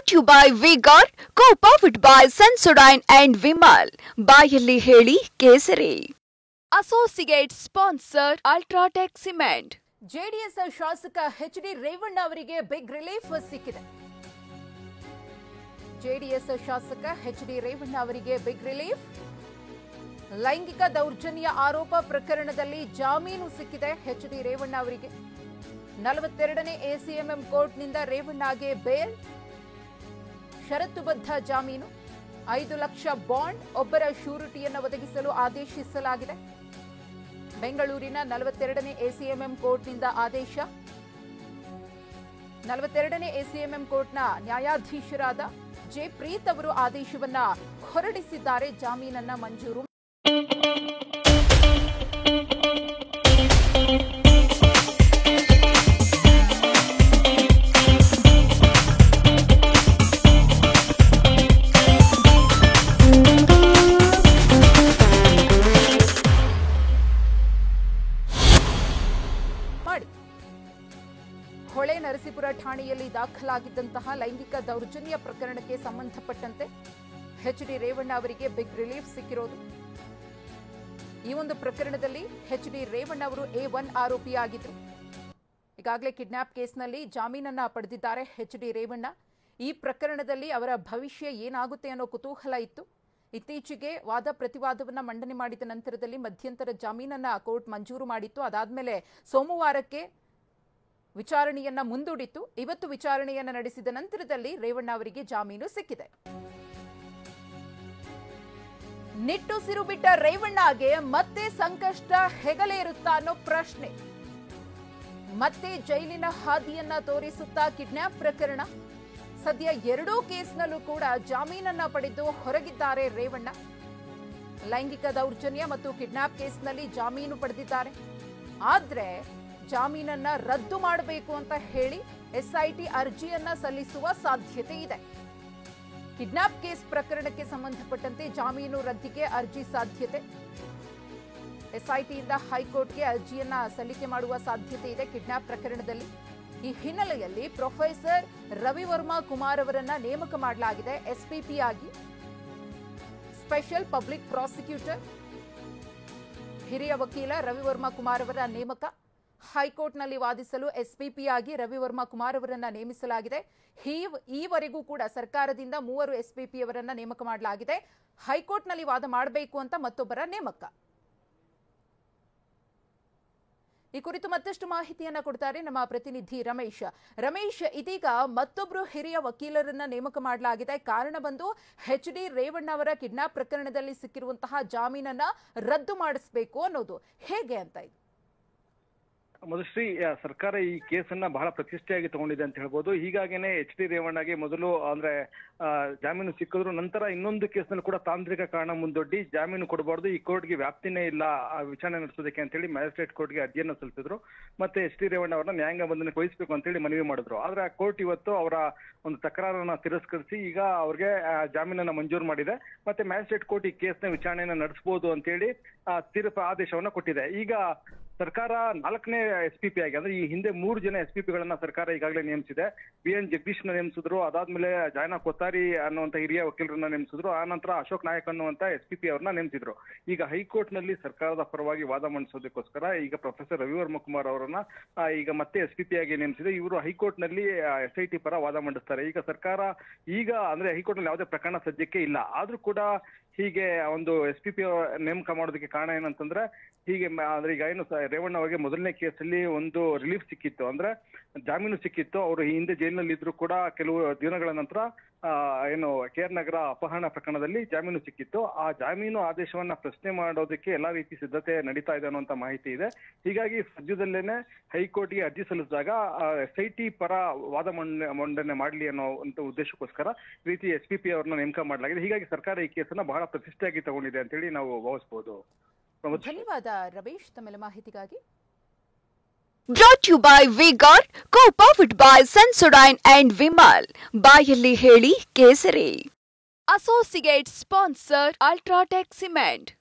Brought to you by Vigor, co-powered by Sensodyne and Vimal. ಬಾಯಲ್ಲಿ ಹೇಳಿ ಕೇಸರಿ. Associate sponsor UltraTech cement. JDS ಶಾಸಕ H D. Revanna ಅವರಿಗೆ big relief ಸಿಕ್ಕಿದೆ. ಜೆಡಿಎಸ್ ಶಾಸಕ ಎಚ್.ಡಿ. ರೇವಣ್ಣ ಅವರಿಗೆ ಬಿಗ್ ರಿಲೀಫ್. ಲೈಂಗಿಕ ದೌರ್ಜನ್ಯ ಆರೋಪ ಪ್ರಕರಣದಲ್ಲಿ ಜಾಮೀನು ಸಿಕ್ಕಿದೆ ಎಚ್.ಡಿ. ರೇವಣ್ಣ ಅವರಿಗೆ. 42ನೇ ಎಸಿಎಂಎಂ ಕೋರ್ಟ್ನಿಂದ ರೇವಣ್ಣಗೆ ಬೇಲ್, ಷರತ್ತುಬದ್ಧ ಜಾಮೀನು, 5 ಲಕ್ಷ ಬಾಂಡ್, ಒಬ್ಬರ ಶ್ಯೂರಿಟಿಯನ್ನು ಒದಗಿಸಲು ಆದೇಶಿಸಲಾಗಿದೆ. ಬೆಂಗಳೂರಿನ 42ನೇ ಎಸಿಎಂಎಂ ಕೋರ್ಟ್ನಿಂದ ಆದೇಶ. 42ನೇ ಎಸಿಎಂಎಂ ಕೋರ್ಟ್ನ ನ್ಯಾಯಾಧೀಶರಾದ ಜೆ ಪ್ರೀತ್ ಅವರು ಆದೇಶವನ್ನ ಹೊರಡಿಸಿದ್ದಾರೆ. ಜಾಮೀನನ್ನ ಮಂಜೂರು ಮಾಡಿ. ಹೊಳೆ ನರಸೀಪುರ ಠಾಣೆಯಲ್ಲಿ ದಾಖಲಾಗಿದ್ದಂತಹ ಲೈಂಗಿಕ ದೌರ್ಜನ್ಯ ಪ್ರಕರಣಕ್ಕೆ ಸಂಬಂಧಪಟ್ಟಂತೆ ಎಚ್.ಡಿ. ರೇವಣ್ಣ ಅವರಿಗೆ ಬಿಗ್ ರಿಲೀಫ್ ಸಿಕ್ಕಿರೋದು. ಈ ಒಂದು ಪ್ರಕರಣದಲ್ಲಿ ಎಚ್.ಡಿ. ರೇವಣ್ಣ ಅವರು A1 ಆರೋಪಿಯಾಗಿದ್ರು. ಈಗಾಗಲೇ ಕಿಡ್ನಾಪ್ ಕೇಸ್ನಲ್ಲಿ ಜಾಮೀನನ್ನ ಪಡೆದಿದ್ದಾರೆ ಎಚ್.ಡಿ. ರೇವಣ್ಣ. ಈ ಪ್ರಕರಣದಲ್ಲಿ ಅವರ ಭವಿಷ್ಯ ಏನಾಗುತ್ತೆ ಅನ್ನೋ ಕುತೂಹಲ ಇತ್ತು. ಇತ್ತೀಚೆಗೆ ವಾದ ಪ್ರತಿವಾದವನ್ನ ಮಂಡನೆ ಮಾಡಿದ ನಂತರದಲ್ಲಿ ಮಧ್ಯಂತರ ಜಾಮೀನನ್ನ ಕೋರ್ಟ್ ಮಂಜೂರು ಮಾಡಿತ್ತು. ಅದಾದ್ಮೇಲೆ ಸೋಮವಾರಕ್ಕೆ ವಿಚಾರಣೆಯನ್ನ ಮುಂದೂಡಿತ್ತು. ಇವತ್ತು ವಿಚಾರಣೆಯನ್ನ ನಡೆಸಿದ ನಂತರದಲ್ಲಿ ರೇವಣ್ಣ ಅವರಿಗೆ ಜಾಮೀನು ಸಿಕ್ಕಿದೆ. ನಿಟ್ಟುಸಿರು ಬಿಟ್ಟ ರೇವಣ್ಣಗೆ ಮತ್ತೆ ಸಂಕಷ್ಟ ಹೆಗಲೇರುತ್ತಾ ಅನ್ನೋ ಪ್ರಶ್ನೆ. ಮತ್ತೆ ಜೈಲಿನ ಹಾದಿಯನ್ನ ತೋರಿಸುತ್ತಾ ಕಿಡ್ನಾಪ್ ಪ್ರಕರಣ. ಸದ್ಯ ಎರಡೂ ಕೇಸ್ನಲ್ಲೂ ಕೂಡ ಜಾಮೀನನ್ನ ಪಡೆದು ಹೊರಗಿದ್ದಾರೆ ರೇವಣ್ಣ. ಲೈಂಗಿಕ ದೌರ್ಜನ್ಯ ಮತ್ತು ಕಿಡ್ನಾಪ್ ಕೇಸ್ನಲ್ಲಿ ಜಾಮೀನು ಪಡೆದಿದ್ದಾರೆ. ಆದ್ರೆ ಜಾಮೀನನ್ನ ರದ್ದು ಮಾಡಬೇಕು ಅಂತ ಹೇಳಿ ಎಸ್ಐಟಿ ಅರ್ಜಿಯನ್ನ ಸಲ್ಲಿಸುವ ಸಾಧ್ಯತೆ ಇದೆ. ಕಿಡ್ನಾಪ್ ಕೇಸ್ ಪ್ರಕರಣಕ್ಕೆ ಸಂಬಂಧಪಟ್ಟಂತೆ ಜಾಮೀನು ರದ್ದಿಗೆ ಅರ್ಜಿ ಸಾಧ್ಯತೆ. ಎಸ್ಐಟಿಯಿಂದ ಹೈಕೋರ್ಟ್ಗೆ ಅರ್ಜಿಯನ್ನ ಸಲ್ಲಿಕೆ ಮಾಡುವ ಸಾಧ್ಯತೆ ಇದೆ ಕಿಡ್ನಾಪ್ ಪ್ರಕರಣದಲ್ಲಿ. ಈ ಹಿನ್ನೆಲೆಯಲ್ಲಿ ಪ್ರೊಫೆಸರ್ ರವಿವರ್ಮಾ ಕುಮಾರ್ ಅವರನ್ನ ನೇಮಕ ಮಾಡಲಾಗಿದೆ ಎಸ್ಪಿಪಿ ಆಗಿ. ಸ್ಪೆಷಲ್ ಪಬ್ಲಿಕ್ ಪ್ರಾಸಿಕ್ಯೂಟರ್, ಹಿರಿಯ ವಕೀಲ ರವಿವರ್ಮಾ ಕುಮಾರ್ ಅವರ ನೇಮಕ. ಹೈಕೋರ್ಟ್ನಲ್ಲಿ ವಾದಿಸಲು ಎಸ್ಪಿಪಿ ಆಗಿ ರವಿವರ್ಮಾ ಕುಮಾರ್ ಅವರನ್ನ ನೇಮಿಸಲಾಗಿದೆ. ಈವರೆಗೂ ಕೂಡ ಸರ್ಕಾರದಿಂದ 3 ಎಸ್ಪಿಪಿ ಅವರನ್ನ ನೇಮಕ ಮಾಡಲಾಗಿದೆ. ಹೈಕೋರ್ಟ್ನಲ್ಲಿ ವಾದ ಮಾಡಬೇಕು ಅಂತ ಮತ್ತೊಬ್ಬರ ನೇಮಕ. ಈ ಕುರಿತು ಮತ್ತಷ್ಟು ಮಾಹಿತಿಯನ್ನ ಕೊಡ್ತಾರೆ ನಮ್ಮ ಪ್ರತಿನಿಧಿ ರಮೇಶ್. ಇದೀಗ ಮತ್ತೊಬ್ಬರು ಹಿರಿಯ ವಕೀಲರನ್ನ ನೇಮಕ ಮಾಡಲಾಗಿದೆ. ಕಾರಣ ಬಂದು ಎಚ್.ಡಿ. ರೇವಣ್ಣ ಅವರ ಕಿಡ್ನಾಪ್ ಪ್ರಕರಣದಲ್ಲಿ ಸಿಕ್ಕಿರುವಂತಹ ಜಾಮೀನನ್ನ ರದ್ದು ಮಾಡಿಸಬೇಕು ಅನ್ನೋದು. ಹೇಗೆ ಅಂತ ಇದು? ಮಧುಶ್ರೀ, ಸರ್ಕಾರ ಈ ಕೇಸನ್ನ ಬಹಳ ಪ್ರತಿಷ್ಠೆಯಾಗಿ ತಗೊಂಡಿದೆ ಅಂತ ಹೇಳ್ಬೋದು. ಹೀಗಾಗಿನೇ ಎಚ್.ಡಿ. ರೇವಣ್ಣಗೆ ಮೊದಲು ಅಂದ್ರೆ ಜಾಮೀನು ಸಿಕ್ಕಿದ್ರು. ನಂತರ ಇನ್ನೊಂದು ಕೇಸ್ನಲ್ಲಿ ಕೂಡ ತಾಂತ್ರಿಕ ಕಾರಣ ಮುಂದೊಡ್ಡಿ ಜಾಮೀನು ಕೊಡಬಾರ್ದು, ಈ ಕೋರ್ಟ್ಗೆ ವ್ಯಾಪ್ತಿನೇ ಇಲ್ಲ ವಿಚಾರಣೆ ನಡೆಸೋದಕ್ಕೆ ಅಂತ ಹೇಳಿ ಮ್ಯಾಜಿಸ್ಟ್ರೇಟ್ ಕೋರ್ಟ್ಗೆ ಅರ್ಜಿಯನ್ನು ಸಲ್ಲಿಸಿದ್ರು. ಮತ್ತೆ ಎಚ್.ಡಿ. ರೇವಣ್ಣ ಅವರನ್ನ ನ್ಯಾಯಾಂಗ ಬಂಧನಕ್ಕೆ ವಹಿಸಬೇಕು ಅಂತ ಹೇಳಿ ಮನವಿ ಮಾಡಿದ್ರು. ಆದ್ರೆ ಆ ಕೋರ್ಟ್ ಇವತ್ತು ಅವರ ಒಂದು ತಕರಾರನ್ನ ತಿರಸ್ಕರಿಸಿ ಈಗ ಅವ್ರಿಗೆ ಜಾಮೀನನ್ನ ಮಂಜೂರು ಮಾಡಿದೆ. ಮತ್ತೆ ಮ್ಯಾಜಿಸ್ಟ್ರೇಟ್ ಕೋರ್ಟ್ ಈ ಕೇಸ್ನ ವಿಚಾರಣೆಯನ್ನ ನಡೆಸಬಹುದು ಅಂತ ಹೇಳಿ ತೀರ್ಪು ಆದೇಶವನ್ನ ಕೊಟ್ಟಿದೆ. ಈಗ ಸರ್ಕಾರ 4ನೇ ಎಸ್ಪಿಪಿ ಆಗಿ, ಅಂದ್ರೆ ಈ ಹಿಂದೆ 3 ಜನ ಎಸ್ಪಿಪಿಗಳನ್ನ ಸರ್ಕಾರ ಈಗಾಗಲೇ ನೇಮಿಸಿದೆ. BN ಜಗದೀಶ್ನ ನೇಮಿಸಿದ್ರು. ಅದಾದ್ಮೇಲೆ ಜಾಯ್ನಾ ಕೊತ್ತಾರಿ ಅನ್ನುವಂತ ಹಿರಿಯ ವಕೀಲರನ್ನ ನೇಮಿಸಿದ್ರು. ಆ ನಂತರ ಅಶೋಕ್ ನಾಯಕ್ ಅನ್ನುವಂತ ಎಸ್ಪಿಪಿ ಅವ್ರನ್ನ ನೇಮಿಸಿದ್ರು. ಈಗ ಹೈಕೋರ್ಟ್ ನಲ್ಲಿ ಸರ್ಕಾರದ ಪರವಾಗಿ ವಾದ ಮಂಡಿಸೋದಕ್ಕೋಸ್ಕರ ಈಗ ಪ್ರೊಫೆಸರ್ ರವಿವರ್ಮ ಕುಮಾರ್ ಅವರನ್ನ ಈಗ ಮತ್ತೆ ಎಸ್ಪಿಪಿ ಆಗಿ ನೇಮಿಸಿದೆ. ಇವರು ಹೈಕೋರ್ಟ್ ನಲ್ಲಿ SIT ಪರ ವಾದ ಮಂಡಿಸ್ತಾರೆ. ಈಗ ಸರ್ಕಾರ ಅಂದ್ರೆ ಹೈಕೋರ್ಟ್ ನಲ್ಲಿ ಯಾವುದೇ ಪ್ರಕರಣ ಸದ್ಯಕ್ಕೆ ಇಲ್ಲ. ಆದ್ರೂ ಕೂಡ ಹೀಗೆ ಒಂದು ಎಸ್ಪಿಪಿ ನೇಮಕ ಮಾಡೋದಕ್ಕೆ ಕಾರಣ ಏನಂತಂದ್ರೆ ಹೀಗೆ ಅಂದ್ರೆ ಈಗ ಏನು ರೇವಣ್ಣ ಅವರಿಗೆ ಮೊದಲನೇ ಕೇಸಲ್ಲಿ ಒಂದು ರಿಲೀಫ್ ಸಿಕ್ಕಿತ್ತು, ಅಂದ್ರೆ ಜಾಮೀನು ಸಿಕ್ಕಿತ್ತು. ಅವರು ಹಿಂದೆ ಜೈಲಿನಲ್ಲಿ ಇದ್ರು ಕೂಡ ಕೆಲವು ದಿನಗಳ ನಂತರ ಏನು KR ನಗರ ಅಪಹರಣ ಪ್ರಕರಣದಲ್ಲಿ ಜಾಮೀನು ಸಿಕ್ಕಿತ್ತು. ಆ ಜಾಮೀನು ಆದೇಶವನ್ನ ಪ್ರಶ್ನೆ ಮಾಡೋದಕ್ಕೆ ಎಲ್ಲಾ ರೀತಿ ಸಿದ್ಧತೆ ನಡೀತಾ ಇದೆ ಅನ್ನುವಂತ ಮಾಹಿತಿ ಇದೆ. ಹೀಗಾಗಿ ಸದ್ಯದಲ್ಲೇನೆ ಹೈಕೋರ್ಟ್ಗೆ ಅರ್ಜಿ ಸಲ್ಲಿಸಿದಾಗ SIT ಪರ ವಾದ ಮಂಡನೆ ಮಾಡಲಿ ಅನ್ನೋ ಉದ್ದೇಶಕ್ಕೋಸ್ಕರ ಈ ರೀತಿ SPP ಅವ್ರನ್ನ ನೇಮಕ ಮಾಡಲಾಗಿದೆ. ಹೀಗಾಗಿ ಸರ್ಕಾರ ಈ ಕೇಸನ್ನ ಬಹಳ ಪ್ರತಿಷ್ಠೆಯಾಗಿ ತಗೊಂಡಿದೆ ಅಂತ ಹೇಳಿ ನಾವು ಭಾವಿಸಬಹುದು. ಧನ್ಯವಾದ ರಮೇಶ್, ತಮ್ಮೆಲ್ಲ ಮಾಹಿತಿಗಾಗಿ. Brought to you by Vigor, co-powered by Sensodyne and Vimal. ಬಾಯಲ್ಲಿ ಹೇಳಿ ಕೇಸರಿ. Associate sponsor UltraTech cement.